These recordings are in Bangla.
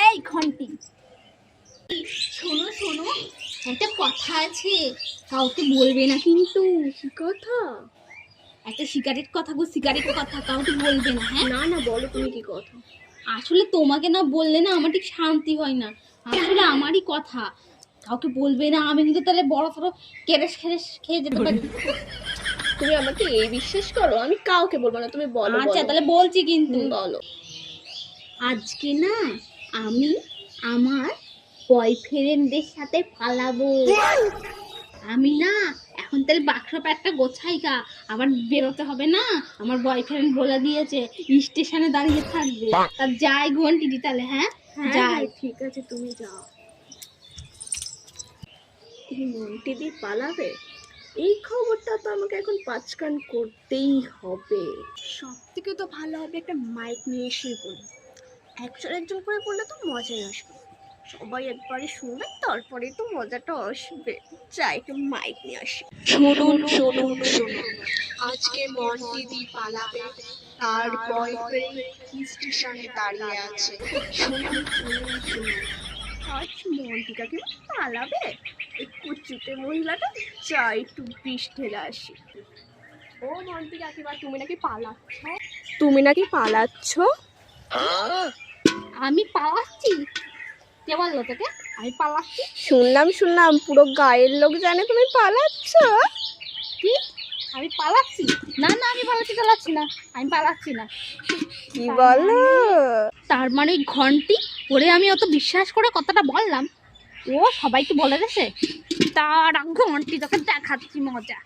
এই ঘন্টি, শোনো শোনো, একটা কথা আছে, কাউকে বলবে না কিন্তু। কি কথা? একটা সিগারেট কথা গো, সিগারেট কথা, কাউকে বলবে না। হ্যাঁ না না, বলো তুমি কি কথা। আসলে তোমাকে না বললে না আমার ঠিক শান্তি হয় না, আসলে আমারই কথা, কাউকে বলবে না। আমি কিন্তু তাহলে বড় সড়ো কেরেস খেরেস খেয়ে যেতে পারি। তুমি আমাকে এই বিশ্বাস করো, আমি কাউকে বলবো না, তুমি বলো। আচ্ছা বলো। তাহলে বলছি কিন্তু। বলো। আজকে না আমি আমার বয়ফ্রেন্ডের সাথে পালাবো। আমি না এখন তাহলে বাক্স প্যাকটা গোছাই গা, আবার বেরোতে হবে না। আমার বয়ফ্রেন্ড বলে দিয়েছে স্টেশনে দাঁড়িয়ে থাকবে। তা যাই ঘন্টি তাহলে। হ্যাঁ যাই। ঠিক আছে, তুমি যাও। এই মন্টি দি পালাবে, এই খবরটা তো আমাকে এখন পাঁচকান করতেই হবে। সব থেকে তো ভালো হবে একটা মাইক নিয়ে এসে বলি। একজন একজন করে বললে তো মজাই আসবে, সবাই একবারে শুনবে, তারপরে তো মজাটা আসবে। যাই, একটু মাইক নিয়ে আসি। শুনুন শুনুন শুনুন, আজকে মন্টি দি পালাবে, তার বয়ফ্রেন্ড স্টেশনে দাঁড়িয়ে আছে। শুনুন শুনুন শুনুন, আজ মন্টি কাকে পালাবে, এই কুচুটে মহিলাটা। যাই একটু বিষ ঢেলে আসি। ও মন্টি কাকিমা, তুমি নাকি পালাচ্ছ? তুমি নাকি পালাচ্ছ? আমি পালাচ্ছি? কে বললো তোকে আমি পালাচ্ছি? শুনলাম, পুরো গায়ের লোক জানে তুমি পালাচ্ছ। কি আমি পালাচ্ছি? না না আমি পালাচ্ছি না, আমি পালাচ্ছি না। কি বলো? তার মানে ঘন্টি, ওরে আমি অত বিশ্বাস করে কথাটা বললাম, ও সবাইকে বলে দেছে। তার ঘন্টি তোকে দেখাচ্ছি মজা।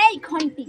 এই ঘন্টি,